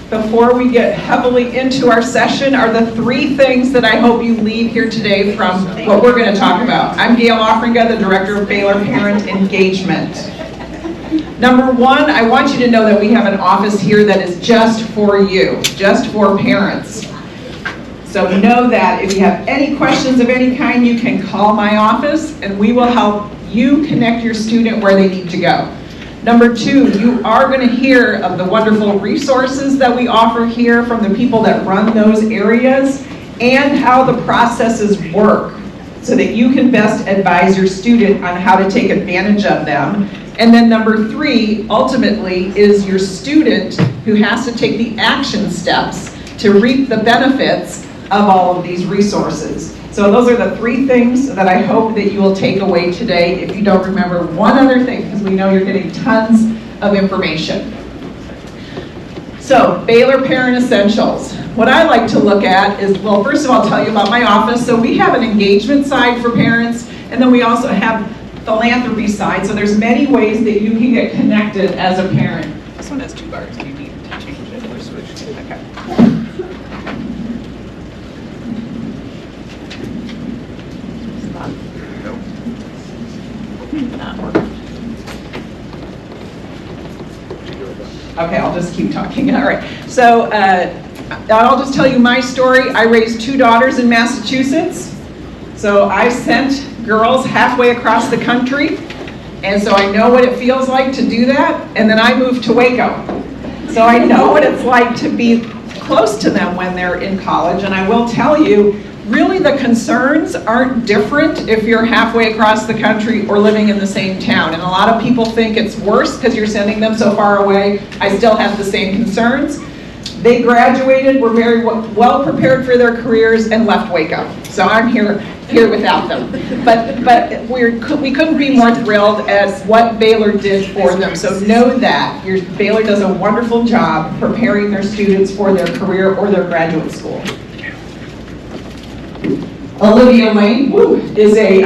before we get heavily into our session are the 3 things that I hope you leave here today from what we're going to talk about. I'm Gail Offringa, the Director of Baylor Parent Engagement. Number 1, I want you to know that we have an office here that is just for you, just for parents. So know that if you have any questions of any kind, you can call my office and we will help you connect your student where they need to go. Number 2, you are going to hear of the wonderful resources that we offer here from the people that run those areas and how the processes work so that you can best advise your student on how to take advantage of them. And then number 3, ultimately, is your student who has to take the action steps to reap the benefits of all of these resources. So those are the 3 things that I hope that you will take away today. If you don't remember one other thing, because we know you're getting tons of information. So, Baylor Parent Essentials. What I like to look at is, well, first of all, I'll tell you about my office. So we have an engagement side for parents, and then we also have philanthropy side. So there's many ways that you can get connected as a parent. This one has 2 bars. Do you need to change it or switch? Okay. Okay, I'll just keep talking. All right. So I'll just tell you my story. I raised 2 daughters in Massachusetts. So I sent girls halfway across the country. And so I know what it feels like to do that. And then I moved to Waco. So I know what it's like to be close to them when they're in college. And I will tell you, really the concerns aren't different if you're halfway across the country or living in the same town. And a lot of people think it's worse because you're sending them so far away. I still have the same concerns. They graduated, were very well prepared for their careers, and left Waco. So I'm here without them. But we couldn't be more thrilled as what Baylor did for them. So know that Baylor does a wonderful job preparing their students for their career or their graduate school. Olivia Lane is a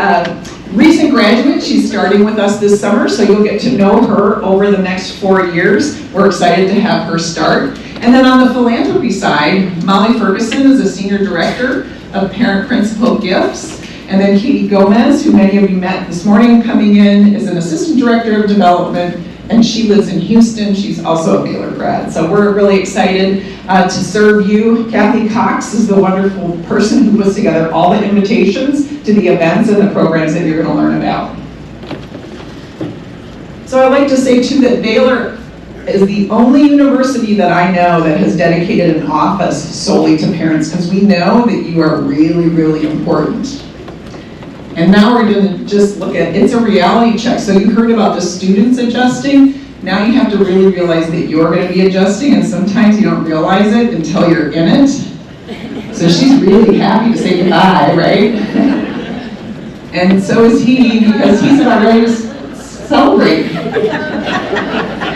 recent graduate. She's starting with us this summer, so you'll get to know her over the next 4 years. We're excited to have her start. And then on the philanthropy side, Molly Ferguson is a senior director of Parent Principal Gifts. And then Katie Gomez, who many of you met this morning, coming in, is an assistant director of development, and she lives in Houston. She's also a Baylor grad. So we're really excited to serve you. Kathy Cox is the wonderful person who puts together all the invitations to the events and the programs that you're going to learn about. So I'd like to say too that Baylor is the only university that I know that has dedicated an office solely to parents, because we know that you are really, really important. And now we're going to just look at, it's a reality check. So you heard about the students adjusting. Now you have to really realize that you're going to be adjusting, and sometimes you don't realize it until you're in it. So she's really happy to say goodbye, right? And so is he, because he's about ready to celebrate.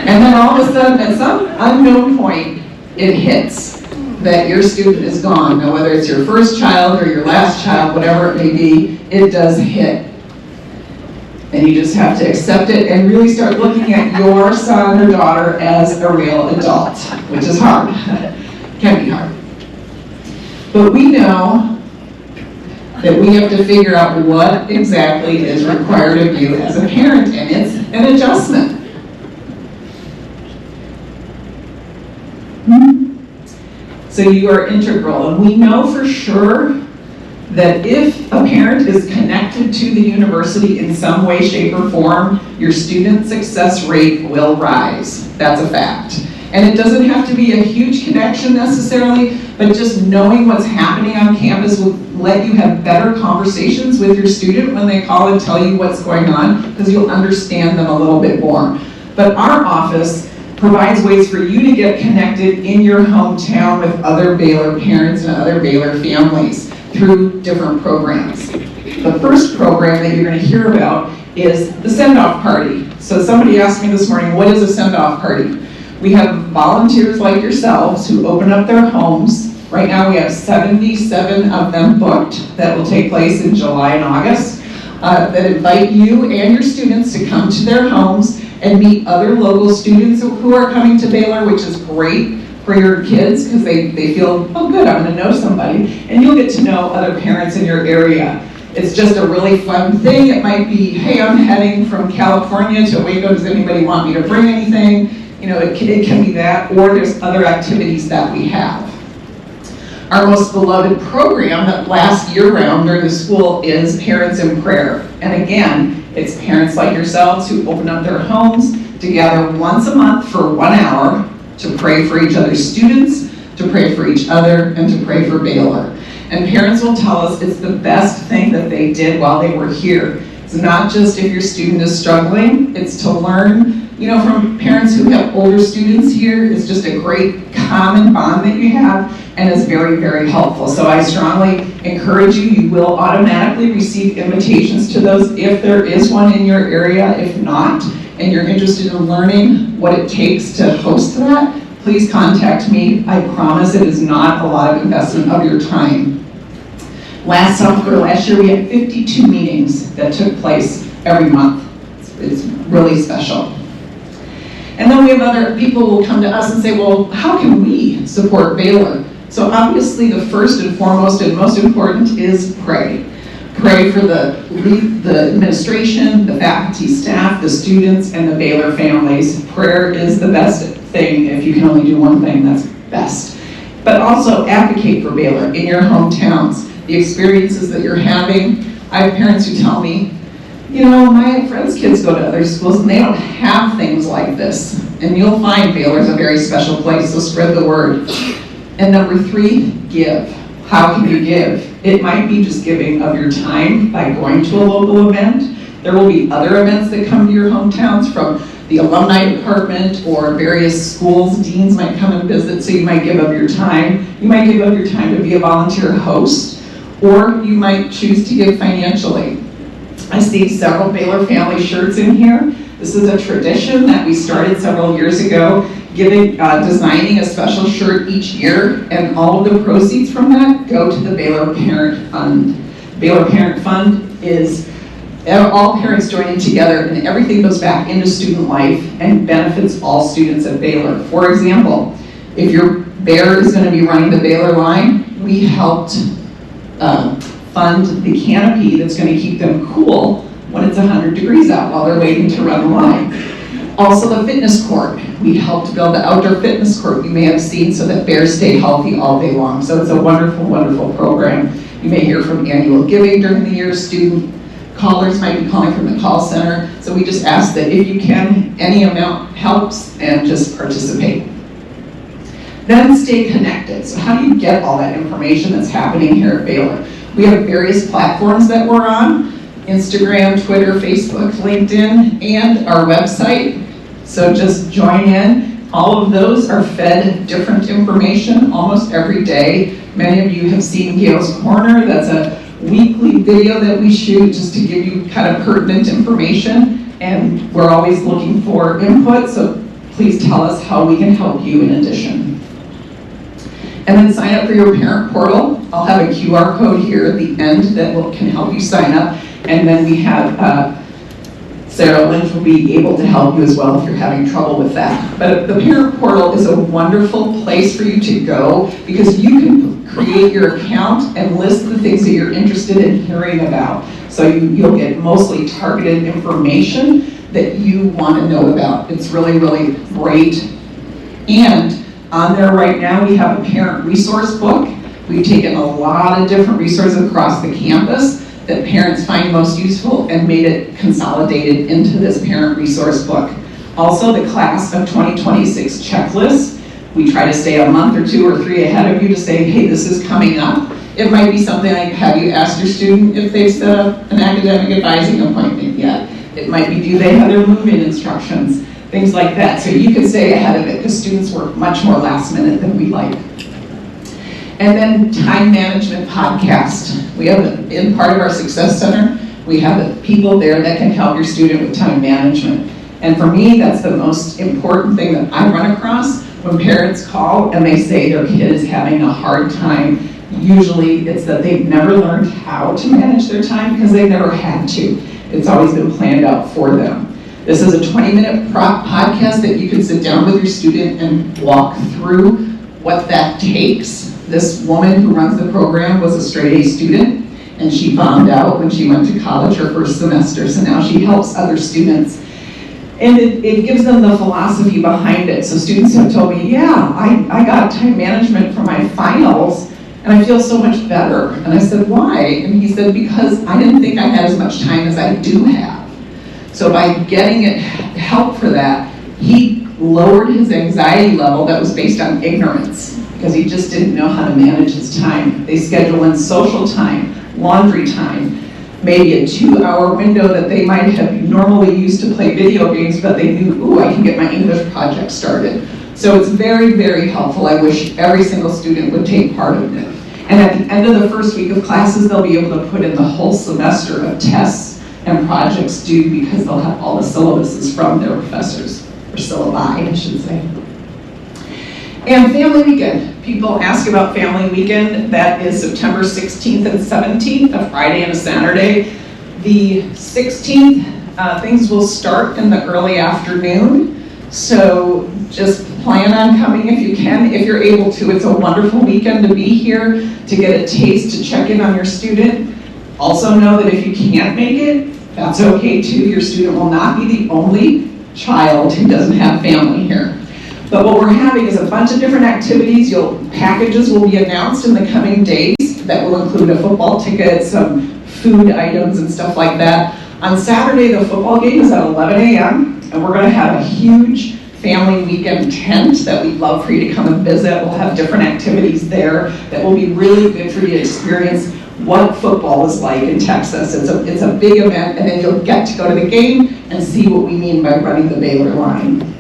And then all of a sudden, at some unknown point, it hits that your student is gone. Now, whether it's your first child or your last child, whatever it may be, it does hit. And you just have to accept it and really start looking at your son or daughter as a real adult, which is hard. Can be hard. But we know that we have to figure out what exactly is required of you as a parent, and it's an adjustment. So you are integral, and we know for sure that if a parent is connected to the university in some way, shape, or form, your student success rate will rise. That's a fact. And it doesn't have to be a huge connection necessarily, but just knowing what's happening on campus will let you have better conversations with your student when they call and tell you what's going on, because you'll understand them a little bit more. But our office provides ways for you to get connected in your hometown with other Baylor parents and other Baylor families through different programs. The first program that you're going to hear about is the send-off party. So somebody asked me this morning, what is a send-off party? We have volunteers like yourselves who open up their homes. Right now we have 77 of them booked that will take place in July and August that invite you and your students to come to their homes and meet other local students who are coming to Baylor, which is great. for your kids because they feel, oh good, I'm gonna know somebody, and you'll get to know other parents in your area. It's just a really fun thing. It might be, hey, I'm heading from California to Waco, does anybody want me to bring anything? You know, it can be that, or there's other activities that we have. Our most beloved program that lasts year-round during the school is Parents in Prayer. And again, it's parents like yourselves who open up their homes to gather once a month for 1 hour to pray for each other's students, to pray for each other, and to pray for Baylor. And parents will tell us it's the best thing that they did while they were here. It's not just if your student is struggling, it's to learn, you know, from parents who have older students here. It's just a great common bond that you have, and is very, very helpful. So I strongly encourage you, you will automatically receive invitations to those if there is one in your area. If not, and you're interested in learning what it takes to host that, please contact me. I promise it is not a lot of investment of your time. Last year we had 52 meetings that took place every month. It's really special. And then we have other people who will come to us and say, well, how can we support Baylor? So obviously the first and foremost and most important is pray. Pray for the administration, the faculty, staff, the students, and the Baylor families. Prayer is the best thing. If you can only do one thing, that's best. But also advocate for Baylor in your hometowns. The experiences that you're having. I have parents who tell me, you know, my friends' kids go to other schools and they don't have things like this. And you'll find Baylor's a very special place, so spread the word. And number 3, give. How can you give? It might be just giving of your time by going to a local event. There will be other events that come to your hometowns from the alumni department or various schools. Deans might come and visit, so you might give up your time. You might give up your time to be a volunteer host, or you might choose to give financially. I see several Baylor family shirts in here. This is a tradition that we started several years ago, designing a special shirt each year, and all of the proceeds from that go to the Baylor Parent Fund. Baylor Parent Fund is all parents joining together, and everything goes back into student life and benefits all students at Baylor. For example, if your bear is going to be running the Baylor line, we helped fund the canopy that's going to keep them cool when it's 100 degrees out while they're waiting to run the line. Also the fitness court. We helped build the outdoor fitness court you may have seen so that bears stay healthy all day long. So it's a wonderful, wonderful program. You may hear from annual giving during the year. Student callers might be calling from the call center. So we just ask that if you can, any amount helps, and just participate. Then stay connected. So how do you get all that information that's happening here at Baylor? We have various platforms that we're on: Instagram, Twitter, Facebook, LinkedIn, and our website. So just join in. All of those are fed different information almost every day. Many of you have seen Gail's Corner. That's a weekly video that we shoot just to give you kind of pertinent information. And we're always looking for input, so please tell us how we can help you in addition. And then sign up for your parent portal. I'll have a QR code here at the end that can help you sign up. And then we have Sarah Lynch will be able to help you as well if you're having trouble with that. But the parent portal is a wonderful place for you to go because you can create your account and list the things that you're interested in hearing about. So you'll get mostly targeted information that you want to know about. It's really, really great. And on there right now we have a parent resource book. We've taken a lot of different resources across the campus that parents find most useful and made it consolidated into this parent resource book. Also, the class of 2026 checklist. We try to stay a month or 2 or 3 ahead of you to say, hey, this is coming up. It might be something like, have you asked your student if they've set up an academic advising appointment yet? It might be, do they have their move-in instructions? Things like that. So you can stay ahead of it because students work much more last minute than we like. And then time management podcast. We have, in part of our Success Center, we have the people there that can help your student with time management. And for me, that's the most important thing that I run across when parents call and they say their kid is having a hard time. Usually it's that they've never learned how to manage their time because they've never had to. It's always been planned out for them. This is a 20-minute podcast that you can sit down with your student and walk through what that takes. This woman who runs the program was a straight A student, and she found out when she went to college her first semester, so now she helps other students. And it gives them the philosophy behind it. So students have told me, yeah, I got time management for my finals, and I feel so much better. And I said, why? And he said, because I didn't think I had as much time as I do have. So by getting help for that, he lowered his anxiety level that was based on ignorance, because he just didn't know how to manage his time. They schedule in social time, laundry time, maybe a 2-hour window that they might have normally used to play video games, but they knew, ooh, I can get my English project started. So it's very, very helpful. I wish every single student would take part of it. And at the end of the first week of classes, they'll be able to put in the whole semester of tests and projects due, because they'll have all the syllabuses from their professors, or syllabi, I should say. And family weekend. People ask about family weekend. That is September 16th and 17th, a Friday and a Saturday. The 16th, things will start in the early afternoon. So just plan on coming if you can, if you're able to. It's a wonderful weekend to be here, to get a taste, to check in on your student. Also know that if you can't make it, that's okay too. Your student will not be the only child who doesn't have family here. But what we're having is a bunch of different activities. Packages will be announced in the coming days that will include a football ticket, some food items and stuff like that. On Saturday, the football game is at 11 a.m. and we're gonna have a huge family weekend tent that we'd love for you to come and visit. We'll have different activities there that will be really good for you to experience what football is like in Texas. It's a big event, and then you'll get to go to the game and see what we mean by running the Baylor line.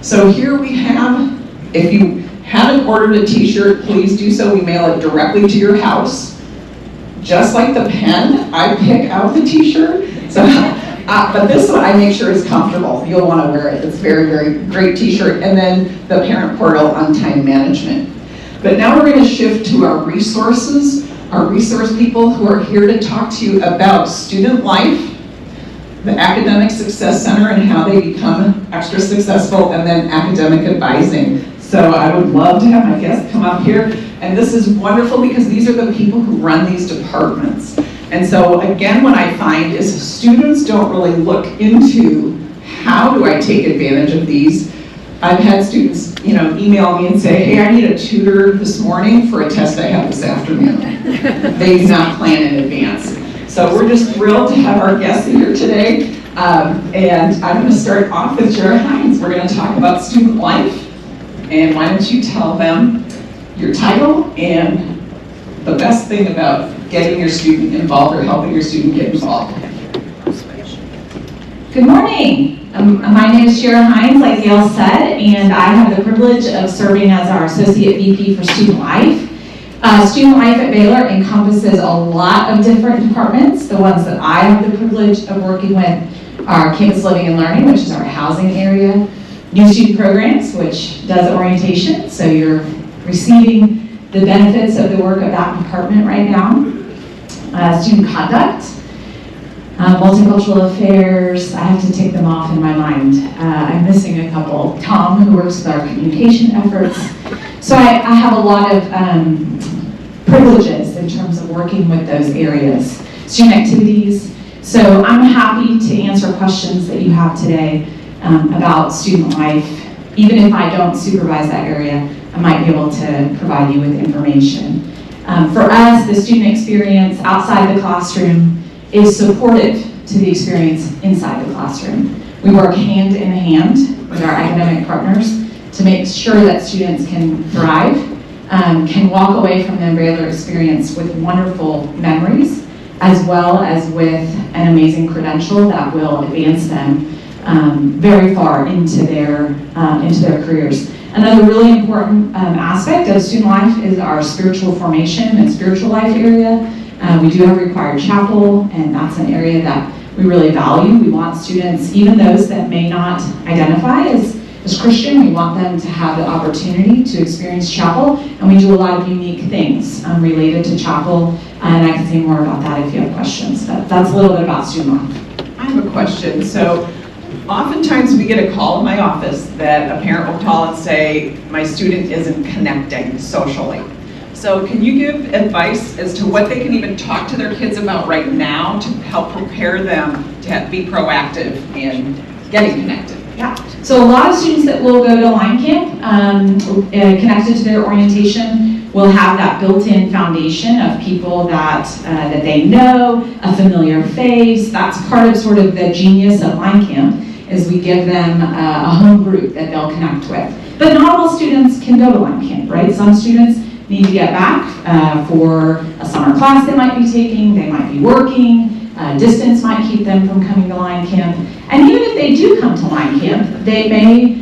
So here we have, if you haven't ordered a t-shirt, please do so. We mail it directly to your house. Just like the pen, I pick out the t-shirt. So, but this one I make sure is comfortable. You'll want to wear it. It's very, very great t-shirt. And then the parent portal on time management. But now we're going to shift to our resources, our resource people who are here to talk to you about student life, the Academic Success Center and how they become extra successful, and then academic advising. So I would love to have my guests come up here. And this is wonderful because these are the people who run these departments. And so again, what I find is students don't really look into how do I take advantage of these. I've had students, email me and say, hey, I need a tutor this morning for a test I have this afternoon. They do not plan in advance. So we're just thrilled to have our guests here today. And I'm going to start off with Shara Hines. We're going to talk about student life. And why don't you tell them your title and the best thing about getting your student involved or helping your student get involved. Good morning. My name is Shara Hines, like Gail said, and I have the privilege of serving as our Associate VP for Student Life. Student Life at Baylor encompasses a lot of different departments. The ones that I have the privilege of working with are Campus Living and Learning, which is our housing area, New Student Programs, which does orientation, so you're receiving the benefits of the work of that department right now. Student Conduct, Multicultural Affairs, I have to take them off in my mind. I'm missing a couple. Tom, who works with our communication efforts. So I have a lot of privileges in terms of working with those areas. Student activities. So I'm happy to answer questions that you have today about student life. Even if I don't supervise that area, I might be able to provide you with information. For us, the student experience outside the classroom is supportive to the experience inside the classroom. We work hand in hand with our academic partners to make sure that students can thrive, can walk away from the Baylor experience with wonderful memories, as well as with an amazing credential that will advance them very far into their careers. Another really important aspect of student life is our spiritual formation and spiritual life area. We do have required chapel, and that's an area that we really value. We want students, even those that may not identify as Christian, we want them to have the opportunity to experience chapel, and we do a lot of unique things related to chapel, and I can say more about that if you have questions, but that's a little bit about student life. I have a question. So Oftentimes we get a call in my office that a parent will call and say, my student isn't connecting socially. So can you give advice as to what they can even talk to their kids about right now to help prepare them to be proactive in getting connected? Yeah, so a lot of students that will go to line camp, connected to their orientation, will have that built-in foundation of people that they know, a familiar face. That's part of sort of the genius of line camp, is we give them a home group that they'll connect with. But not all students can go to line camp, right? Some students need to get back for a summer class they might be taking, they might be working, distance might keep them from coming to line camp. And even if they do come to line camp, they may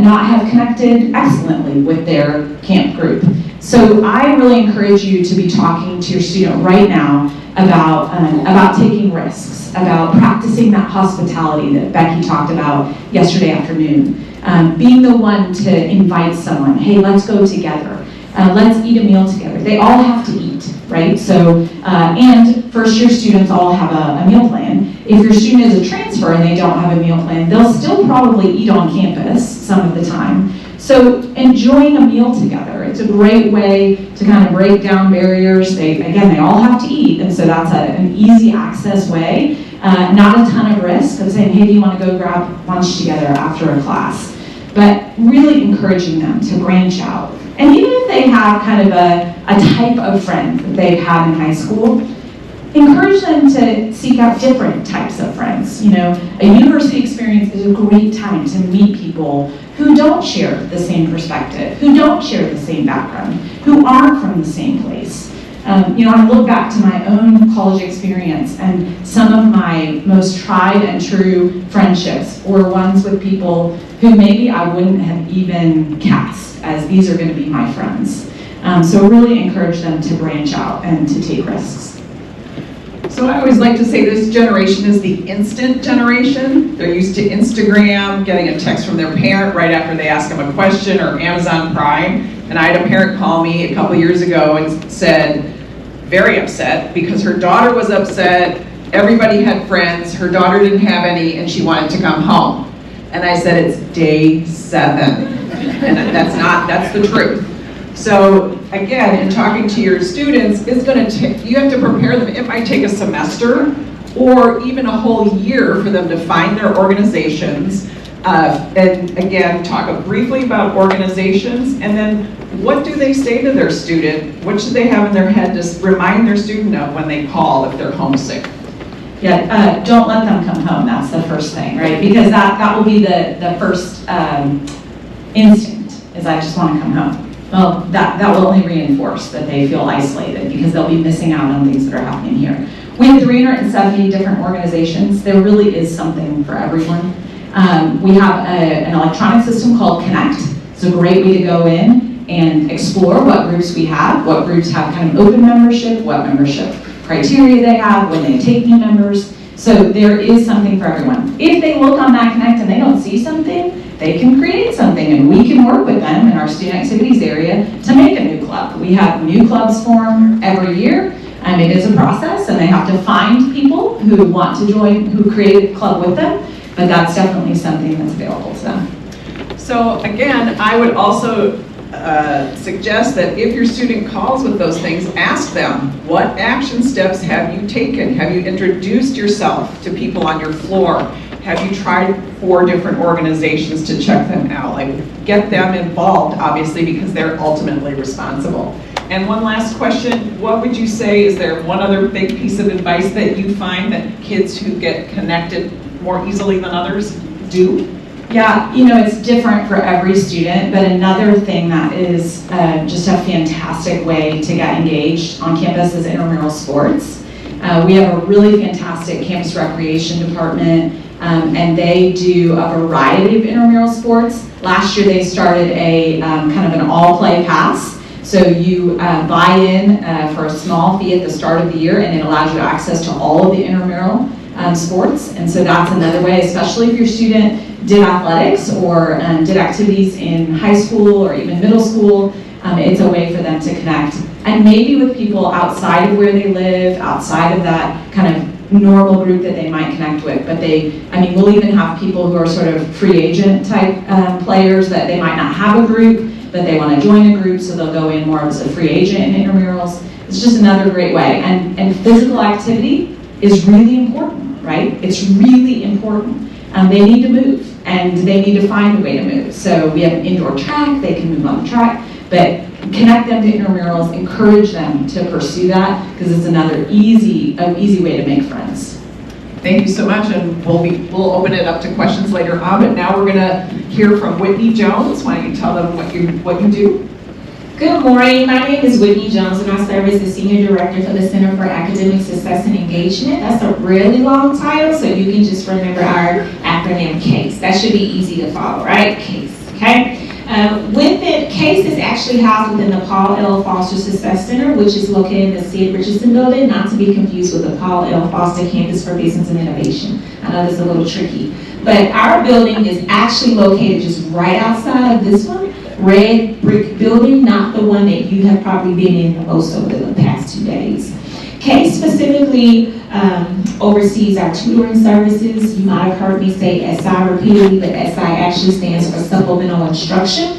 not have connected excellently with their camp group. So I really encourage you to be talking to your student right now about taking risks, about practicing that hospitality that Becky talked about yesterday afternoon. Being the one to invite someone, hey, let's go together. Let's eat a meal together. They all have to eat, right? So, and first year students all have a meal plan. If your student is a transfer and they don't have a meal plan, they'll still probably eat on campus some of the time. So enjoying a meal together, it's a great way to kind of break down barriers. They all have to eat, and so that's an easy access way. Not a ton of risk of saying, hey, do you want to go grab lunch together after a class? But really encouraging them to branch out. And even if they have kind of a type of friend that they've had in high school, encourage them to seek out different types of friends. You know, a university experience is a great time to meet people who don't share the same perspective, who don't share the same background, who aren't from the same place. I look back to my own college experience, and some of my most tried and true friendships were ones with people who maybe I wouldn't have even cast as these are going to be my friends. So really encourage them to branch out and to take risks. So I always like to say this generation is the instant generation. They're used to Instagram, getting a text from their parent right after they ask them a question, or Amazon Prime. And I had a parent call me a couple years ago and said, very upset, because her daughter was upset, everybody had friends, her daughter didn't have any, and she wanted to come home. And I said, it's day 7. And that's the truth. So again, in talking to your students, it's going to take, you have to prepare them. It might take a semester or even a whole year for them to find their organizations. And again, talk briefly about organizations, and then what do they say to their student? What should they have in their head to remind their student of when they call if they're homesick? Yeah, don't let them come home. That's the first thing, right? Because that will be the first instinct, is I just want to come home. Well, that will only reinforce that they feel isolated, because they'll be missing out on things that are happening here. We have 370 different organizations. There really is something for everyone. We have an electronic system called Connect. It's a great way to go in and explore what groups we have, what groups have kind of open membership, what membership criteria they have, when they take new members. So there is something for everyone. If they look on that Connect and they don't see something, they can create something, and we can work with them in our student activities area to make a new club. We have new clubs form every year. It is a process, and they have to find people who want to join, who create a club with them, but that's definitely something that's available to them. So again, I would also suggest that if your student calls with those things, ask them, what action steps have you taken? Have you introduced yourself to people on your floor? Have you tried 4 different organizations to check them out? Like, get them involved, obviously, because they're ultimately responsible. And one last question, what would you say, is there one other big piece of advice that you find that kids who get connected more easily than others do? Yeah, it's different for every student, but another thing that is just a fantastic way to get engaged on campus is Intramural Sports. We have a really fantastic campus recreation department, and they do a variety of intramural sports. Last year they started a kind of an all-play pass. So you buy in for a small fee at the start of the year, and it allows you access to all of the intramural sports. And so that's another way, especially if your student did athletics or did activities in high school or even middle school. It's a way for them to connect, and maybe with people outside of where they live, outside of that kind of normal group that they might connect with, but we'll even have people who are sort of free agent type players that they might not have a group, but they want to join a group, so they'll go in more as a free agent in intramurals. It's just another great way. And physical activity is really important, right? It's really important. They need to move, and they need to find a way to move. So we have an indoor track, they can move on the track, but connect them to intramurals, encourage them to pursue that, because it's another easy way to make friends. Thank you so much, and we'll open it up to questions later on, but now we're gonna hear from Whitney Jones. Why don't you tell them what you do? Good morning, my name is Whitney Jones and I serve as the Senior Director for the Center for Academic Success and Engagement. That's a really long title, so you can just remember our acronym CASE. That should be easy to follow, right? CASE, okay? CASE is actually housed within the Paul L. Foster Success Center, which is located in the Sid Richardson building, not to be confused with the Paul L. Foster Campus for Business and Innovation. I know this is a little tricky, but our building is actually located just right outside of this one, red brick building, not the one that you have probably been in the most over the past 2 days. CASE specifically oversees our tutoring services. You might have heard me say SI repeatedly, but SI actually stands for Supplemental Instruction,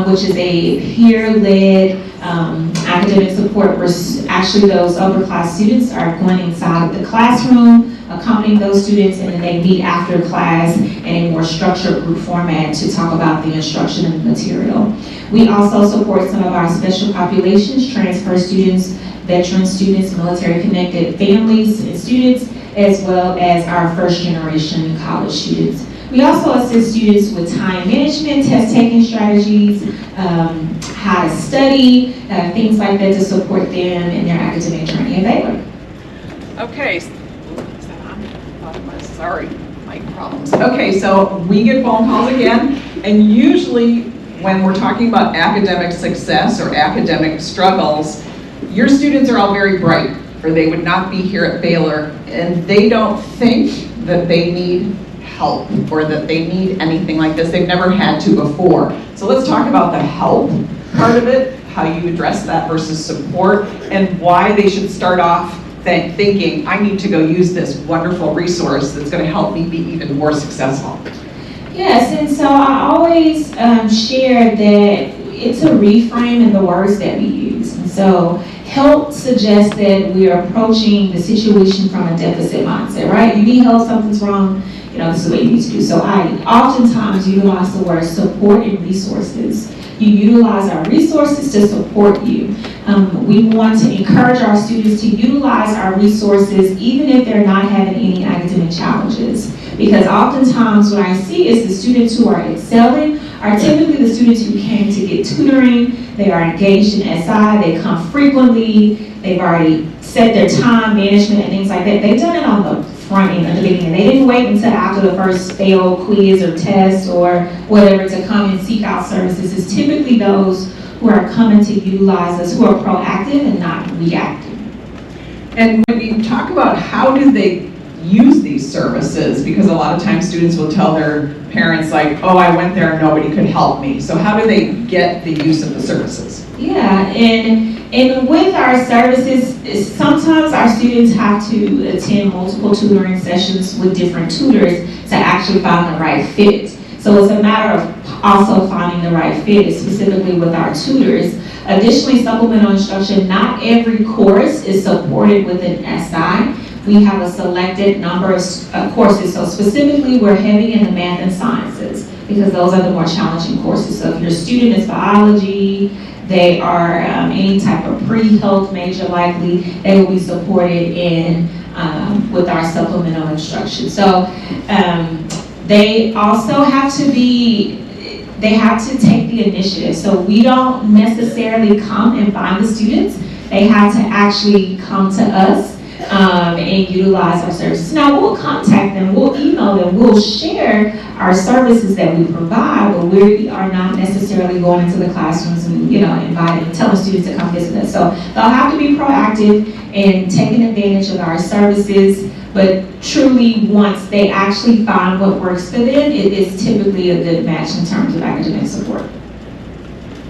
which is a peer-led academic support where actually those upper class students are going inside of the classroom, accompanying those students, and then they meet after class in a more structured group format to talk about the instruction and the material. We also support some of our special populations, transfer students, veteran students, military-connected families and students, as well as our first-generation college students. We also assist students with time management, test-taking strategies, how to study, things like that to support them in their academic journey at Baylor. Okay. Sorry, mic problems. Okay, so we get phone calls again, and usually when we're talking about academic success or academic struggles, your students are all very bright, or they would not be here at Baylor, and they don't think that they need help or that they need anything like this. They've never had to before. So let's talk about the help part of it, how you address that versus support, and why they should start off thinking, I need to go use this wonderful resource that's going to help me be even more successful. Yes, and so I always share that it's a reframe in the words that we use. And so help suggests that we are approaching the situation from a deficit mindset, right? You need help, something's wrong, this is what you need to do. So I oftentimes utilize the word support and resources. You utilize our resources to support you. We want to encourage our students to utilize our resources even if they're not having any academic challenges. Because oftentimes what I see is the students who are excelling are typically the students who came to get tutoring, they are engaged in SI, they come frequently, they've already set their time management and things like that. They've done it on the front end at the beginning. They didn't wait until after the first failed quiz or test or whatever to come and seek out services. It's typically those who are coming to utilize us, who are proactive and not reactive. And when you talk about how do they use these services, because a lot of times students will tell their parents like, oh, I went there and nobody could help me. So how do they get the use of the services? Yeah, and with our services, sometimes our students have to attend multiple tutoring sessions with different tutors to actually find the right fit. So it's a matter of also finding the right fit, specifically with our tutors. Additionally, supplemental instruction, not every course is supported with an SI. We have a selected number of courses. So specifically, we're heavy in the math and sciences because those are the more challenging courses. So if your student is biology, they are any type of pre-health major likely, they will be supported in with our supplemental instruction. So they also have to take the initiative. So we don't necessarily come and find the students. They have to actually come to us and utilize our services. Now we'll contact them, we'll email them, we'll share our services that we provide, but we are not necessarily going into the classrooms and inviting, telling students to come visit us. So they'll have to be proactive in taking advantage of our services, but truly once they actually find what works for them, it is typically a good match in terms of academic support.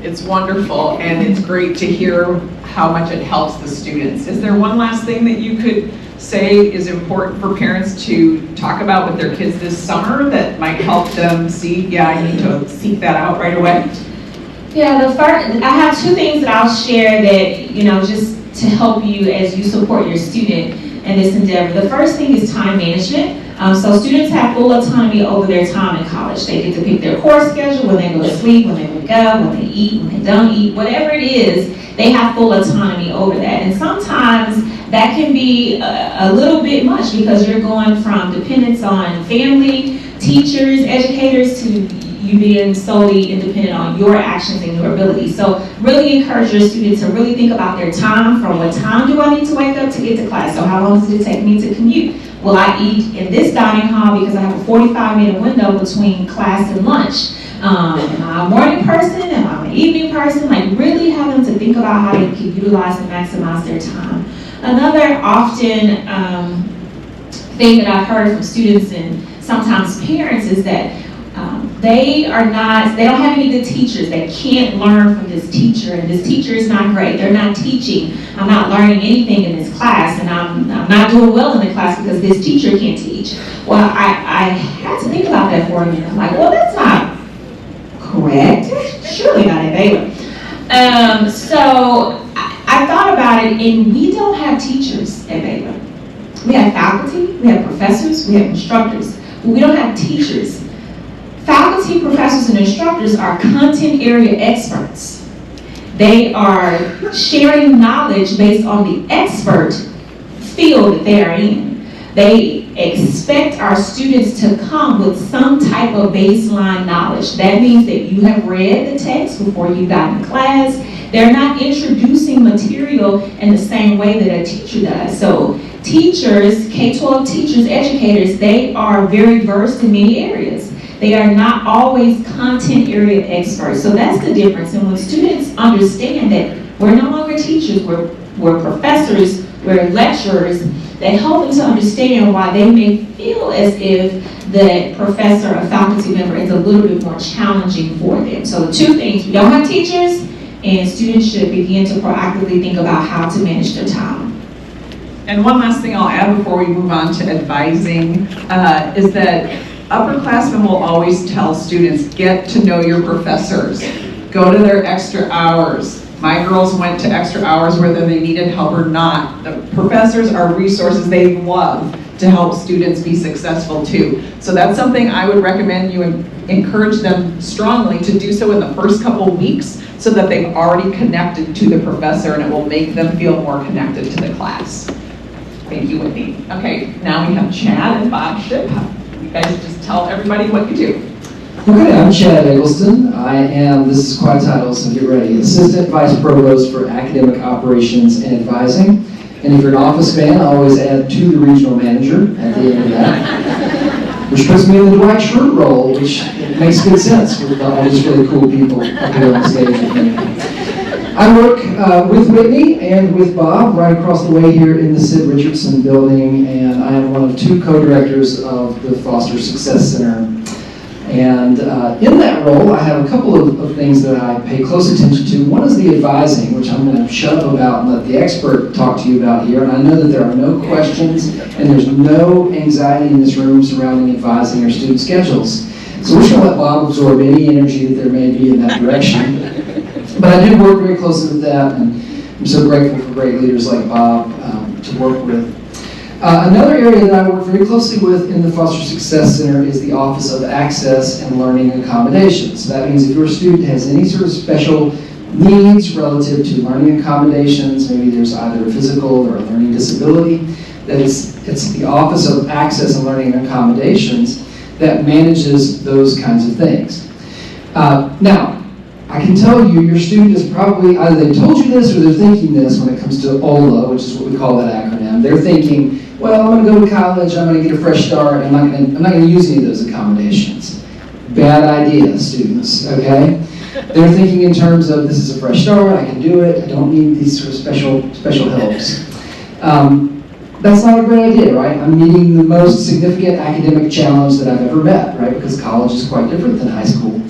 It's wonderful, and it's great to hear how much it helps the students. Is there one last thing that you could say is important for parents to talk about with their kids this summer that might help them see, yeah, I need to seek that out right away? Yeah, I have two things that I'll share that, just to help you as you support your student in this endeavor. The first thing is time management. So students have full autonomy over their time in college. They get to pick their course schedule, when they go to sleep, when they wake up, when they eat, when they don't eat, whatever it is, they have full autonomy over that. And sometimes that can be a little bit much because you're going from dependence on family, teachers, educators, to you being solely independent on your actions and your abilities. So really encourage your students to really think about their time, from what time do I need to wake up to get to class? So how long does it take me to commute? Will I eat in this dining hall because I have a 45-minute window between class and lunch? Am I a morning person? Am I an evening person? Like really having to think about how they can utilize and maximize their time. Another often thing that I've heard from students and sometimes parents is that they don't have any good teachers. They can't learn from this teacher, and this teacher is not great. They're not teaching. I'm not learning anything in this class, and I'm not doing well in the class because this teacher can't teach. Well, I had to think about that for a minute. I'm like, well, that's not correct. Surely not at Baylor. So I thought about it, and we don't have teachers at Baylor. We have faculty, we have professors, we have instructors, but we don't have teachers. Faculty, professors, and instructors are content area experts. They are sharing knowledge based on the expert field that they are in. They expect our students to come with some type of baseline knowledge. That means that you have read the text before you got in class. They're not introducing material in the same way that a teacher does. So teachers, K-12 teachers, educators, they are very versed in many areas. They are not always content area experts. So that's the difference. And when students understand that we're no longer teachers, we're professors, we're lecturers, that help them to understand why they may feel as if the professor or faculty member is a little bit more challenging for them. So the two things, we don't have teachers, and students should begin to proactively think about how to manage their time. And one last thing I'll add before we move on to advising is that upperclassmen will always tell students, get to know your professors. Go to their extra hours. My girls went to extra hours whether they needed help or not. The professors are resources they love to help students be successful too. So that's something I would recommend you encourage them strongly to do so in the first couple weeks so that they've already connected to the professor and it will make them feel more connected to the class. Thank you, Whitney. Okay, now we have Chad and Bob Ship. You guys just tell everybody what you do. Okay, I'm Chad Eggleston. This is quite a title, so get ready, Assistant Vice Provost for Academic Operations and Advising. And if you're an office fan, I always add to the regional manager at the end of that, which puts me in the Dwight Schrute role, which makes good sense with all these really cool people up here on the stage with me. I work with Whitney and with Bob right across the way here in the Sid Richardson building, and I am one of two co-directors of the Foster Success Center. And in that role, I have a couple of things that I pay close attention to. One is the advising, which I'm going to shut up about and let the expert talk to you about here. And I know that there are no questions and there's no anxiety in this room surrounding advising our student schedules. So we're just going to let Bob absorb any energy that there may be in that direction. But I do work very closely with that, and I'm so grateful for great leaders like Bob to work with. Another area that I work very closely with in the Foster Success Center is the Office of Access and Learning Accommodations. So that means if your student has any sort of special needs relative to learning accommodations, maybe there's either a physical or a learning disability, that it's the Office of Access and Learning Accommodations that manages those kinds of things. Now, I can tell you, your student is probably, either they told you this or they're thinking this when it comes to OLA, which is what we call that acronym. They're thinking, well, I'm going to go to college, I'm going to get a fresh start, I'm not going to use any of those accommodations. Bad idea, students, okay? They're thinking in terms of, this is a fresh start, I can do it, I don't need these sort of special helps. That's not a great idea, right? I'm meeting the most significant academic challenge that I've ever met, right? Because college is quite different than high school.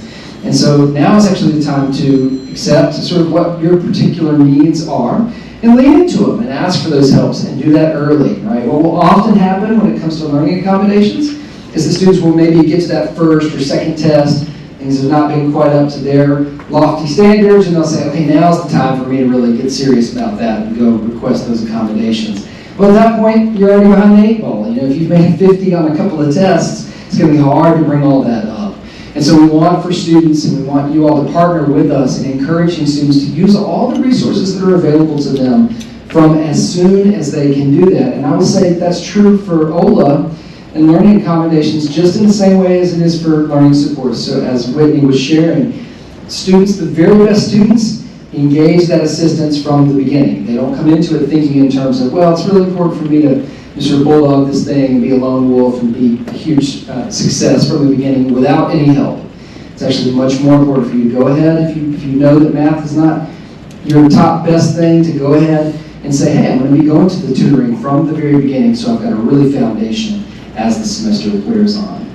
And so now is actually the time to accept sort of what your particular needs are and lean into them and ask for those helps and do that early, right? What will often happen when it comes to learning accommodations is the students will maybe get to that first or second test, things have not been quite up to their lofty standards, and they'll say, okay, now's the time for me to really get serious about that and go request those accommodations. Well, at that point, you're already behind the 8 ball. You know, if you've made 50 on a couple of tests, it's going to be hard to bring all that up. And so we want for students, and we want you all to partner with us in encouraging students to use all the resources that are available to them from as soon as they can do that. And I will say that's true for OLA and learning accommodations just in the same way as it is for learning supports. So as Whitney was sharing, students, the very best students, engage that assistance from the beginning. They don't come into it thinking in terms of, well, it's really important for me to sort of bulldog this thing and be a lone wolf and be a huge success from the beginning without any help. It's actually much more important for you to go ahead if you know that math is not your top best thing, to go ahead and say, hey, I'm going to be going to the tutoring from the very beginning, so I've got a really foundation as the semester wears on.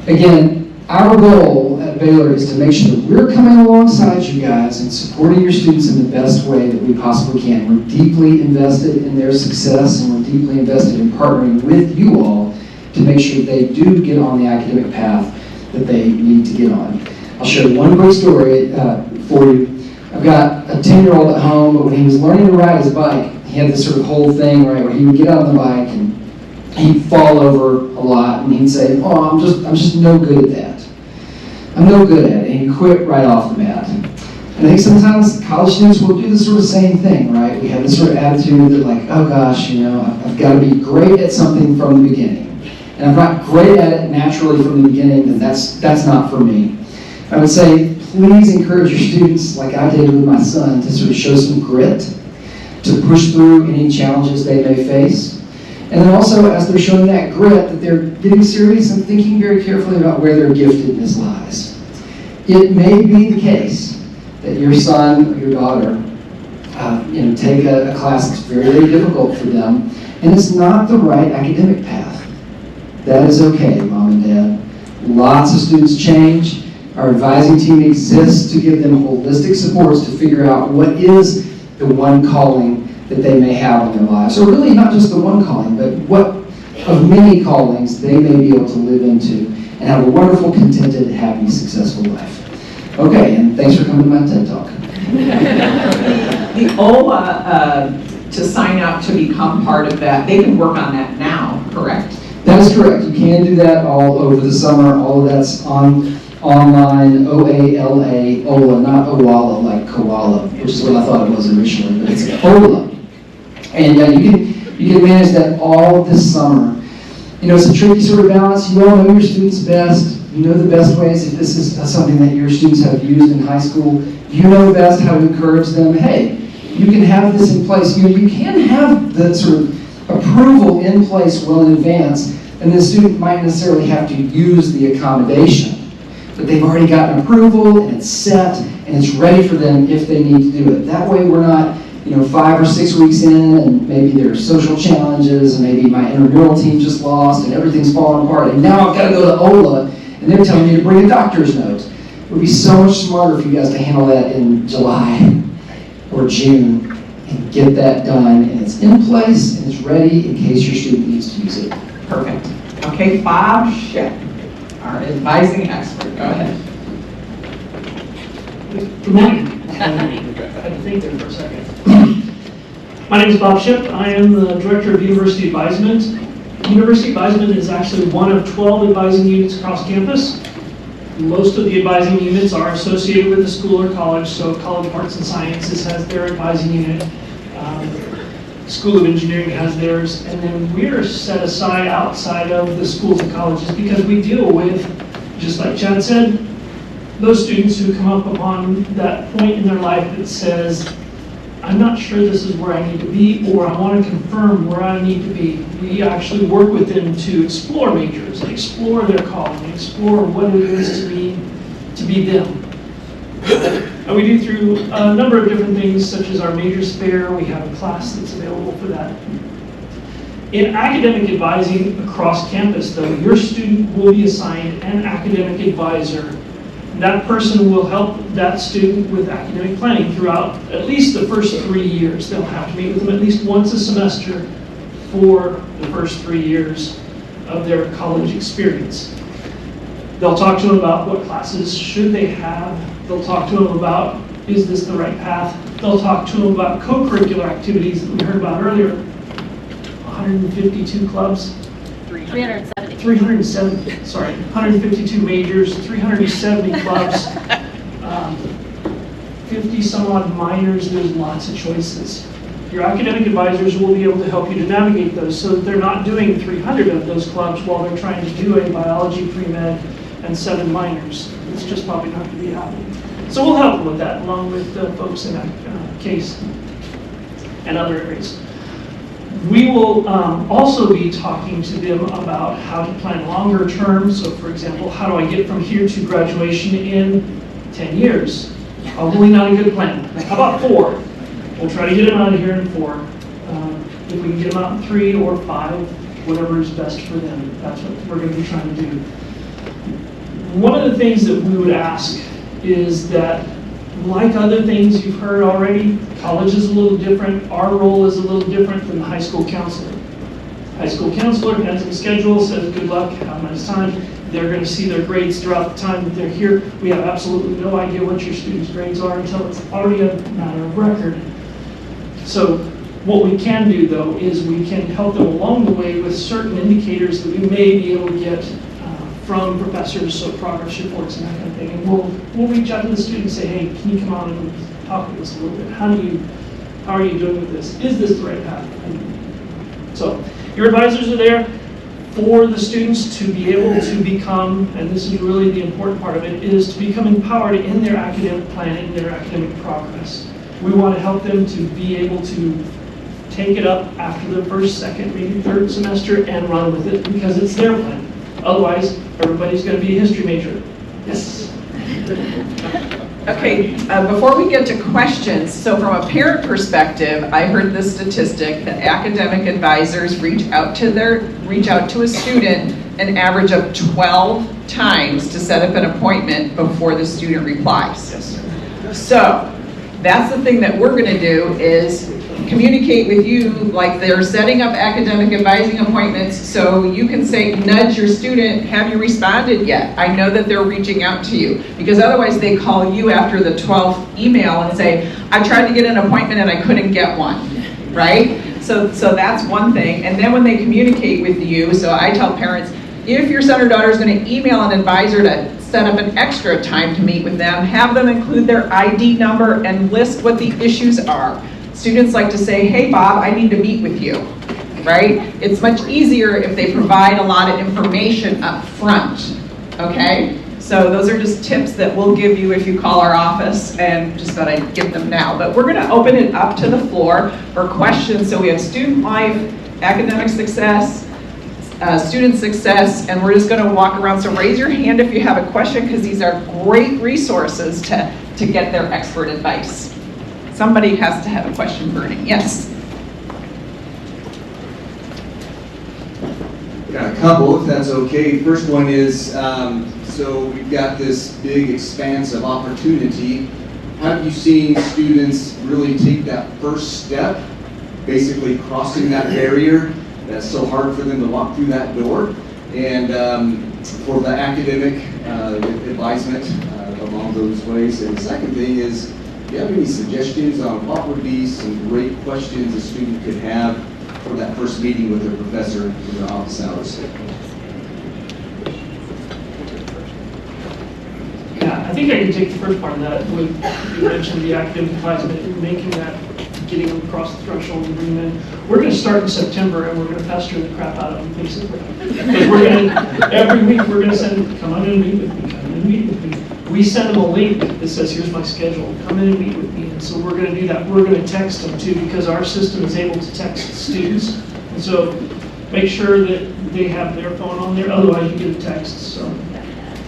Again, our goal at Baylor is to make sure that we're coming alongside you guys and supporting your students in the best way that we possibly can. We're deeply invested in their success, and we're deeply invested in partnering with you all to make sure that they do get on the academic path that they need to get on. I'll share one quick story for you. I've got a 10-year-old at home, but when he was learning to ride his bike, he had this sort of whole thing, right, where he would get out on the bike and he'd fall over a lot, and he'd say, oh, I'm just no good at that. I'm no good at it, and he'd quit right off the bat. And I think sometimes college students will do the sort of same thing, right? We have this sort of attitude that like, oh gosh, you know, I've got to be great at something from the beginning. And I'm not great at it naturally from the beginning, then that's not for me. I would say, please encourage your students, like I did with my son, to sort of show some grit, to push through any challenges they may face. And then also, as they're showing that grit, that they're getting serious and thinking very carefully about where their giftedness lies. It may be the case that your son or your daughter take a class that's very, very difficult for them, and it's not the right academic path. That is okay, Mom and Dad. Lots of students change. Our advising team exists to give them holistic supports to figure out what is the one calling that they may have in their lives. So really not just the one calling, but what of many callings they may be able to live into and have a wonderful, contented, happy, successful life. Okay, and thanks for coming to my TED Talk. The OLA, to sign up to become part of that, they can work on that now, correct? That is correct. You can do that all over the summer. All of that's online, OALA, OLA, not OWALA like koala, which is what I thought it was originally, but it's OLA. And you can manage that all this summer. You know, it's a tricky sort of balance. You all know your students best. You know the best ways, if this is something that your students have used in high school, you know best how to encourage them. Hey, you can have this in place. You can have the sort of approval in place well in advance, and the student might necessarily have to use the accommodation. But they've already gotten approval, and it's set, and it's ready for them if they need to do it. That way we're not 5 or 6 weeks in, and maybe there are social challenges, and maybe my intramural team just lost, and everything's falling apart, and now I've got to go to OLA, and they're telling me to bring a doctor's note. It would be so much smarter for you guys to handle that in July or June, and get that done, and it's in place, and it's ready in case your student needs to use it. Perfect. Okay, Bob Ship, our advising expert, go ahead. Good morning. I had to think there for a second. My name is Bob Ship. I am the Director of University Advisement. University Advisement is actually one of 12 advising units across campus. Most of the advising units are associated with the school or college, so College of Arts and Sciences has their advising unit. School of Engineering has theirs, and then we're set aside outside of the schools and colleges because we deal with, just like Chad said, those students who come up upon that point in their life that says, I'm not sure this is where I need to be, or I want to confirm where I need to be. We actually work with them to explore majors, and explore their calling, and explore what it is to be them. And we do through a number of different things, such as our majors fair. We have a class that's available for that. In academic advising across campus, though, your student will be assigned an academic advisor That person will help that student with academic planning throughout at least the first 3 years. They'll have to meet with them at least once a semester for the first 3 years of their college experience. They'll talk to them about what classes should they have. They'll talk to them about, is this the right path? They'll talk to them about co-curricular activities that we heard about earlier. 152 clubs. 152 majors, 370 clubs, 50 some odd minors. There's lots of choices. Your academic advisors will be able to help you to navigate those so that they're not doing 300 of those clubs while they're trying to do a biology, pre-med, and 7 minors. It's just probably not going to be happening. So we'll help them with that, along with the folks in that case and other areas. We will also be talking to them about how to plan longer term. So for example, how do I get from here to graduation in 10 years? Probably not a good plan. How about 4? We'll try to get them out of here in 4. If we can get them out in 3 or 5, whatever is best for them, that's what we're going to be trying to do. One of the things that we would ask is that, like other things you've heard already, college is a little different. Our role is a little different than the high school counselor. High school counselor has a schedule, says good luck, have a nice time. They're going to see their grades throughout the time that they're here. We have absolutely no idea what your students' grades are until it's already a matter of record. So what we can do, though, is we can help them along the way with certain indicators that we may be able to get from professors, so progress reports and that kind of thing. And we'll reach out to the students and say, hey, can you come on and talk with us a little bit? How are you doing with this? Is this the right path? So your advisors are there for the students to be able to become, and this is really the important part of it, is to become empowered in their academic plan, in their academic progress. We want to help them to be able to take it up after the first, second, maybe third semester and run with it because it's their plan. Otherwise, everybody's going to be a history major. Yes? Okay, before we get to questions, so from a parent perspective, I heard this statistic that academic advisors reach out to a student an average of 12 times to set up an appointment before the student replies. Yes. So that's the thing that we're going to do is communicate with you like they're setting up academic advising appointments, so you can say, nudge your student, have you responded yet? I know that they're reaching out to you, because otherwise they call you after the 12th email and say, I tried to get an appointment and I couldn't get one, right? So that's one thing. And then when they communicate with you, so I tell parents, if your son or daughter is going to email an advisor to set up an extra time to meet with them, have them include their ID number and list what the issues are. Students like to say, hey Bob, I need to meet with you, right? It's much easier if they provide a lot of information up front, okay? So those are just tips that we'll give you if you call our office, and just thought I'd give them now. But we're gonna open it up to the floor for questions. So we have student life, academic success, student success, and we're just gonna walk around. So raise your hand if you have a question, because these are great resources to get their expert advice. Somebody has to have a question burning. Yes? Got a couple, if that's okay. First one is, so we've got this big expanse of opportunity. Have you seen students really take that first step, basically crossing that barrier that's so hard for them to walk through that door? And for the academic advisement along those ways. And the second thing is, do you have any suggestions on what would be some great questions a student could have for that first meeting with their professor in their office hours? Yeah, I think I can take the first part of that. When you mentioned the academic advisement, making that, getting them across the threshold and bringing them in. We're going to start in September, and we're going to pester the crap out of them, basically. Because we're going to, every week, we're going to send, come on in and meet with me, come in and meet with me. We send them a link that says, here's my schedule, come in and meet with me. And so we're going to do that. We're going to text them too, because our system is able to text students. And so make sure that they have their phone on there, otherwise you get a text. So,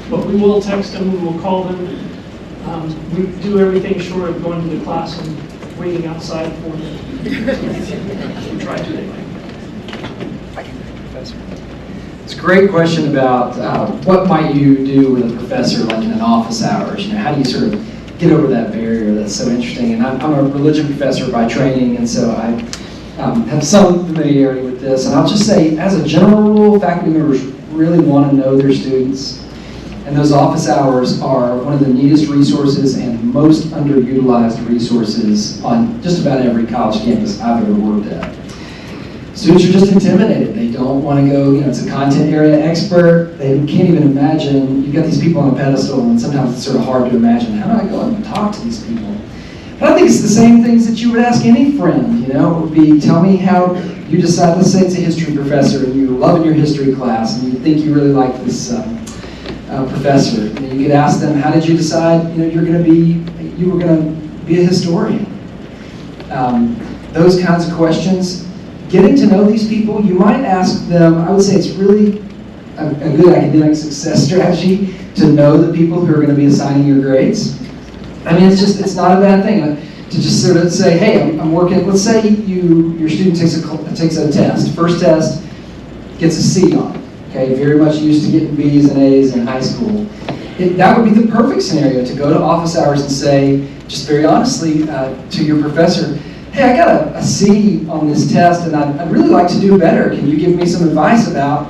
but we will text them, we will call them. We do everything short of going to the class and waiting outside for them. We try to anyway. It's Great question about what might you do with a professor like in an office hours. How do you sort of get over that barrier? That's so interesting. And I'm a religion professor by training, and so I have some familiarity with this. And I'll just say, as a general rule, faculty members really want to know their students. And those office hours are one of the neatest resources and most underutilized resources on just about every college campus I've ever worked at. Students are just intimidated. They don't want to go, it's a content area expert. They can't even imagine, you've got these people on a pedestal, and sometimes it's sort of hard to imagine, how do I go and talk to these people? But I think it's the same things that you would ask any friend, it would be, tell me how you decide, let's say it's a history professor, and you're loving your history class, and you think you really like this professor. And you could ask them, how did you decide, you were going to be a historian? Those kinds of questions. Getting to know these people, you might ask them, I would say it's really a good academic success strategy to know the people who are going to be assigning your grades. It's not a bad thing to just sort of say, hey, I'm working, let's say your student takes a test. First test, gets a C on it, okay? Very much used to getting B's and A's in high school. That would be the perfect scenario to go to office hours and say, just very honestly, to your professor, hey, I got a C on this test, and I'd really like to do better. Can you give me some advice about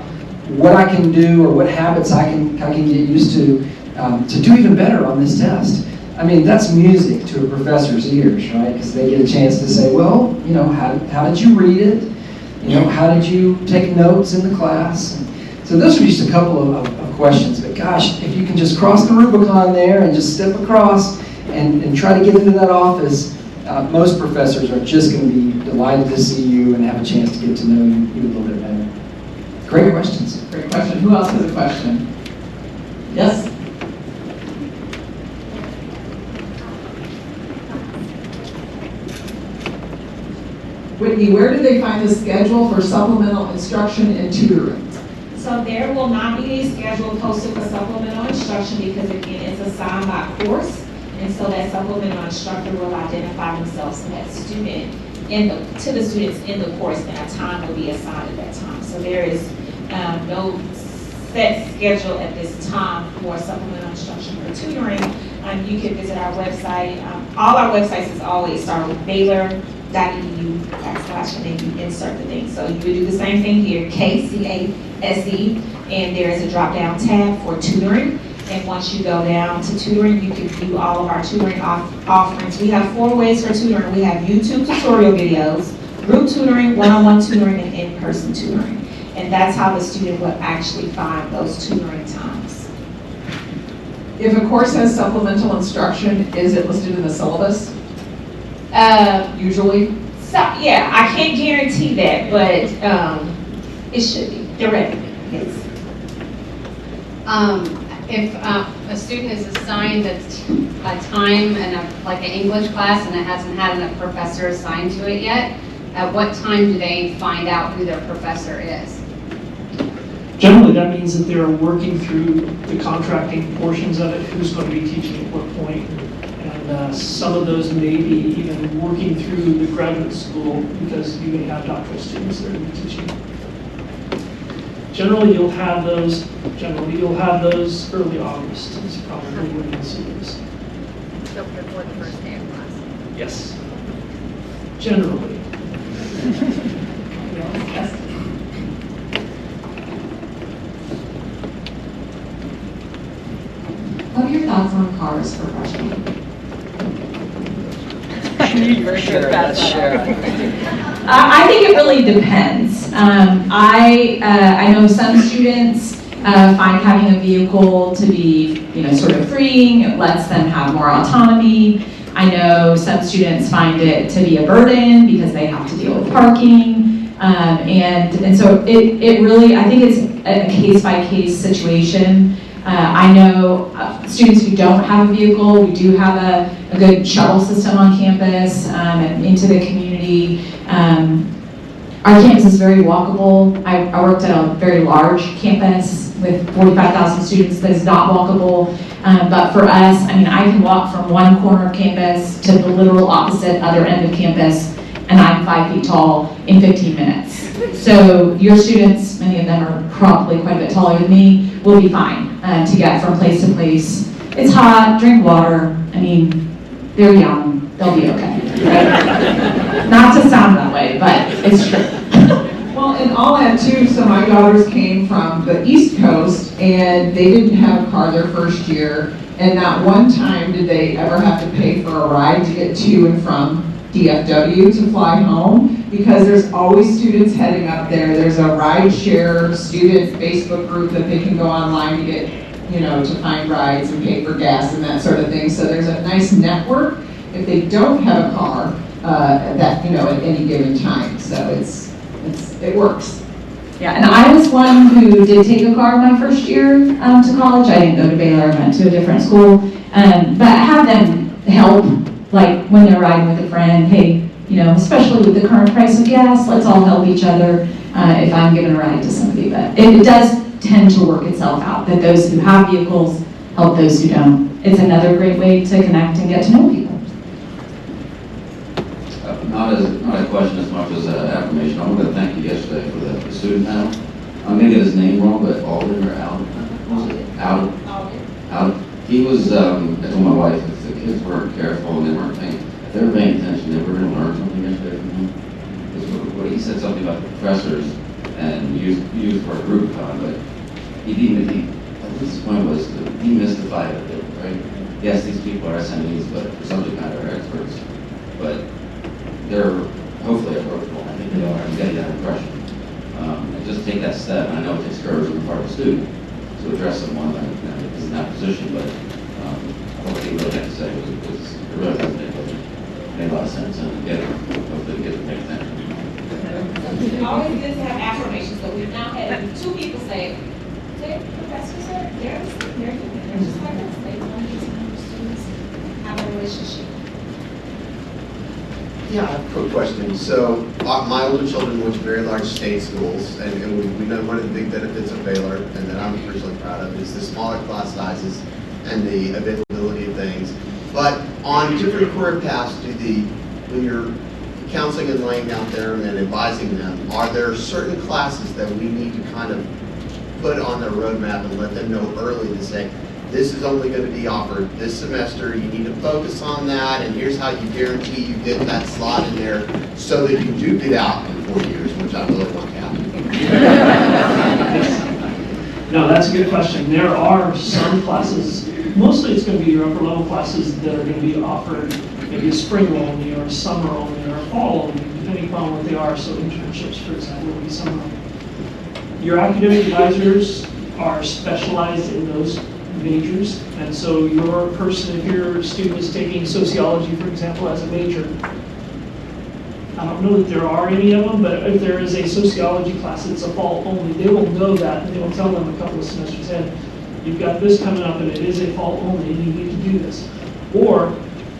what I can do or what habits I can get used to do even better on this test? That's music to a professor's ears, right? Because they get a chance to say, well, how did you read it? How did you take notes in the class? So those are just a couple of questions. But gosh, if you can just cross the Rubicon there and just step across and try to get into that office, most professors are just going to be delighted to see you and have a chance to get to know you a little bit better. Great questions. Great question. Who else has a question? Yes? Whitney, where do they find the schedule for supplemental instruction and tutoring? So there will not be a schedule posted for supplemental instruction because again, it's assigned by course. And so that supplemental instructor will identify themselves to that student, to the students in the course, and a time will be assigned at that time. So there is no set schedule at this time for supplemental instruction or tutoring. You can visit our website. All our websites is always start with Baylor.edu / and then you insert the thing. So you would do the same thing here, KCASE, and there is a drop-down tab for tutoring. And once you go down to tutoring, you can view all of our tutoring offerings. We have 4 ways for tutoring. We have YouTube tutorial videos, group tutoring, one-on-one tutoring, and in-person tutoring. And that's how the student will actually find those tutoring times. If a course has supplemental instruction, is it listed in the syllabus? Usually? So, yeah, I can't guarantee that, but it should be, theoretically, yes. If a student is assigned a time in like an English class and it hasn't had a professor assigned to it yet, at what time do they find out who their professor is? Generally, that means that they're working through the contracting portions of it, who's going to be teaching at what point. And some of those may be even working through the graduate school because you may have doctoral students that are teaching. Generally, you'll have those early August is probably when you'll see those. So before the first day of class? Yes. Generally. Yes. What are your thoughts on cars for freshmen? For sure, that's sure. I think it really depends. I know some students find having a vehicle to be, sort of freeing. It lets them have more autonomy. I know some students find it to be a burden because they have to deal with parking. And so it really, I think it's a case-by-case situation. I know students who don't have a vehicle, we do have a good shuttle system on campus and into the community. Our campus is very walkable. I worked at a very large campus with 45,000 students that is not walkable. But for us, I can walk from one corner of campus to the literal opposite other end of campus and I'm 5 feet tall in 15 minutes. So your students, many of them are probably quite a bit taller than me, will be fine to get from place to place. It's hot, drink water. I mean, they're young, they'll be okay, right? Not to sound that way, but it's true. Well, and I'll add too, so my daughters came from the East Coast and they didn't have a car their first year, and not one time did they ever have to pay for a ride to get to and from DFW to fly home, because there's always students heading up there. There's a ride share student Facebook group that they can go online to get, to find rides and pay for gas and that sort of thing. So there's a nice network if they don't have a car at any given time. So it works. Yeah, and I was one who did take a car my first year to college. I didn't go to Baylor, I went to a different school. But have them help, like when they're riding with a friend, hey, especially with the current price of gas, let's all help each other if I'm giving a ride to somebody. But it does tend to work itself out, that those who have vehicles help those who don't. It's another great way to connect and get to know people. Not a question as much as an affirmation. I wanted to thank you yesterday for the student panel. I may get his name wrong, but Alden or Alden? Alden. He was, I told my wife, if the kids weren't careful and they weren't paying, if they were paying attention, they were going to learn something yesterday from him. Because he said something about the professors and used for a group time, but his point was to demystify it a bit, right? Yes, these people are SMEs, but for subject matter experts. But they're hopefully approachable. I think they are. I'm getting that impression. And just take that step. And I know it takes courage on the part of the student to address someone that is in that position, but what he really had to say was it really made a lot of sense, and hopefully get it next time. It's always good to have affirmations, so we've now had 2 people say, professors are, they're just like us. They want to get students have a relationship. Yeah, I have a quick question. So my older children went to very large state schools, and we know one of the big benefits of Baylor, and that I'm personally proud of, is the smaller class sizes and the availability of things. But on different career paths, when you're counseling and laying out there and then advising them, are there certain classes that we need to kind of put on their roadmap and let them know early to say, this is only going to be offered this semester, you need to focus on that, and here's how you guarantee you get that slot in there so that you do get out in 4 years, which I really want to happen. No, that's a good question. There are some classes, mostly it's going to be your upper level classes that are going to be offered maybe a spring only or a summer only or a fall only, depending upon what they are. So internships, for example, will be summer only. Your academic advisors are specialized in those majors, and so your person, if your student is taking sociology, for example, as a major, I don't know that there are any of them, but if there is a sociology class that's a fall only, they will know that, and they will tell them a couple of semesters ahead, you've got this coming up and it is a fall only and you need to do this. Or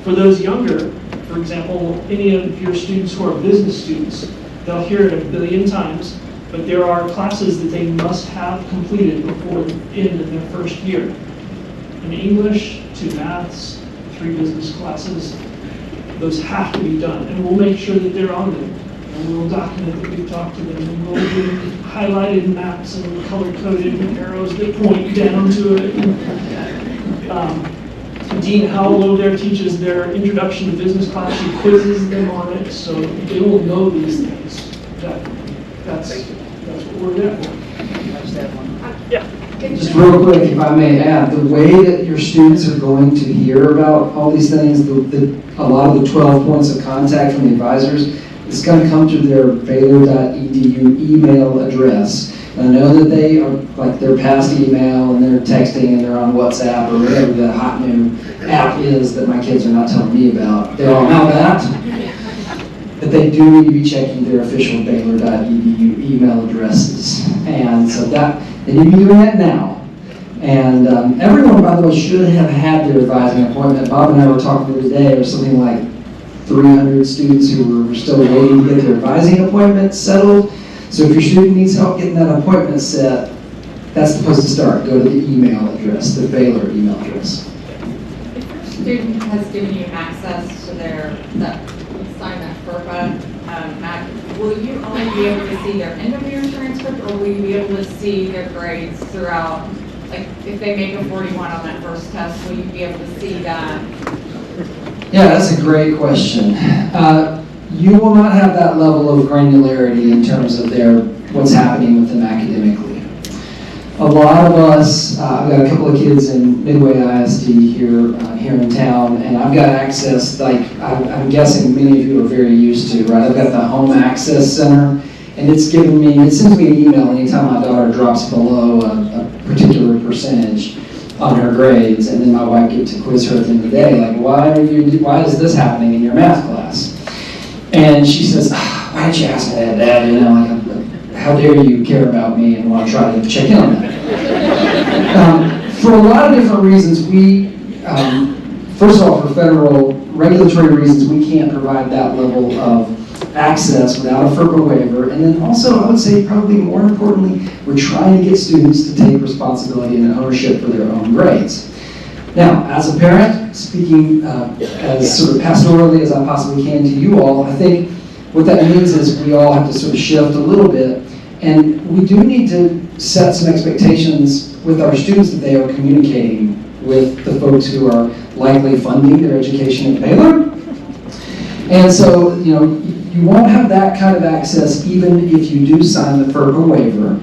for those younger, for example, any of your students who are business students, they'll hear it a billion times, but there are classes that they must have completed before the end of their first year. In English, 2 maths, 3 business classes, those have to be done, and we'll make sure that they're on them. And we'll document that we've talked to them, and we'll do highlighted maps and color-coded arrows that point down to it. Dean Howell over there teaches their introduction to business class. She quizzes them on it, so they will know these things. That's what we're there for. Yeah. Just real quick, if I may add, the way that your students are going to hear about all these things, a lot of the 12 points of contact from the advisors, is going to come through their Baylor.edu email address. And I know that they are, like, they're past email and they're texting and they're on WhatsApp or whatever the hot new app is that my kids are not telling me about. They all know that. But they do need to be checking their official Baylor.edu email addresses. And so they need to be doing that now. And everyone, by the way, should have had their advising appointment. Bob and I were talking the other day, there was something like 300 students who were still waiting to get their advising appointment settled. So if your student needs help getting that appointment set, that's the place to start. Go to the email address, the Baylor email address. If your student has given you access to sign that FERPA Matt, will you only be able to see their end of year transcript, or will you be able to see their grades throughout? Like, if they make a 41 on that first test, will you be able to see that? Yeah, that's a great question. You will not have that level of granularity in terms of what's happening with them academically. A lot of us, I've got a couple of kids in Midway ISD here in town, and I've got access, like I'm guessing many of you are very used to, right? I've got the Home Access Center, and it sends me an email anytime my daughter drops below a particular percentage on her grades, and then my wife gets to quiz her at the end of the day, like, why is this happening in your math class? And she says, why didn't you ask me that, Dad? You know, like, how dare you care about me and want to try to check in on that? For a lot of different reasons, first of all, for federal regulatory reasons, we can't provide that level of access without a FERPA waiver. And then also, I would say probably more importantly, we're trying to get students to take responsibility and ownership for their own grades. Now, as a parent, speaking as sort of pastorally as I possibly can to you all, I think what that means is we all have to sort of shift a little bit, and we do need to set some expectations with our students that they are communicating with the folks who are likely funding their education at Baylor. And so, you won't have that kind of access even if you do sign the FERPA waiver,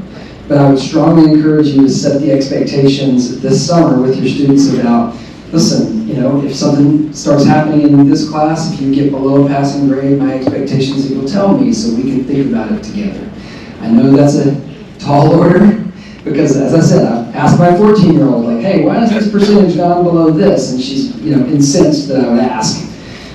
but I would strongly encourage you to set the expectations this summer with your students about, listen, if something starts happening in this class, if you get below a passing grade, my expectation is that you'll tell me so we can think about it together. I know that's a tall order, because as I said, I've asked my 14-year-old, like, hey, why has this percentage gone below this? And she's, incensed that I would ask.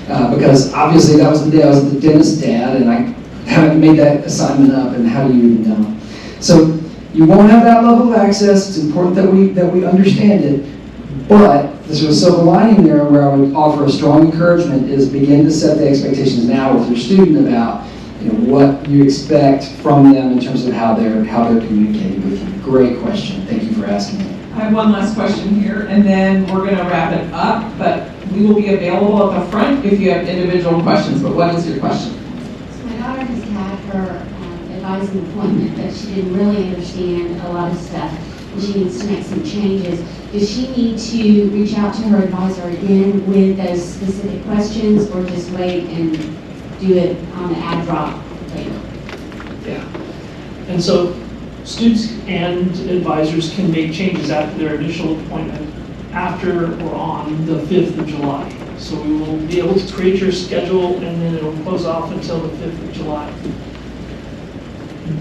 Because obviously that was the day I was at the dentist, Dad, and I haven't made that assignment up, and how do you even know? So you won't have that level of access. It's important that we understand it. But there's a silver lining there where I would offer a strong encouragement is begin to set the expectations now with your student about what you expect from them in terms of how they're communicating with you. Great question. Thank you for asking me. I have one last question here, and then we're going to wrap it up, but we will be available at the front if you have individual questions. But what is your question? So my daughter has had her advising appointment, but she didn't really understand a lot of stuff, and she needs to make some changes. Does she need to reach out to her advisor again with those specific questions, or just wait and do it on the ad drop later? Yeah. And so students and advisors can make changes after their initial appointment after or on the 5th of July. So we will be able to create your schedule, and then it'll close off until the 5th of July.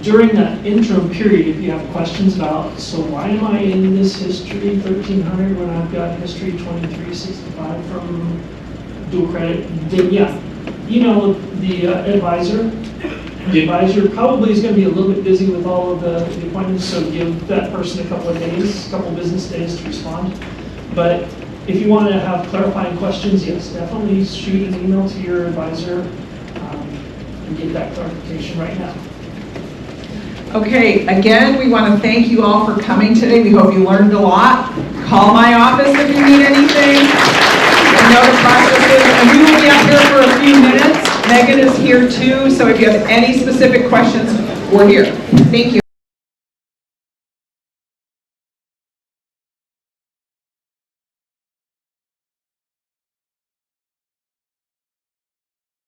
During that interim period, if you have questions about, so why am I in this history 1300 when I've got history 2365 from dual credit, then yeah, the advisor. The advisor probably is going to be a little bit busy with all of the appointments, so give that person a couple business days to respond. But if you want to have clarifying questions, yes, definitely shoot an email to your advisor and get that clarification right now. Okay, again, we want to thank you all for coming today. We hope you learned a lot. Call my office if you need anything. I know the process is, and we will be up here for a few minutes. Megan is here too, so if you have any specific questions, we're here. Thank you.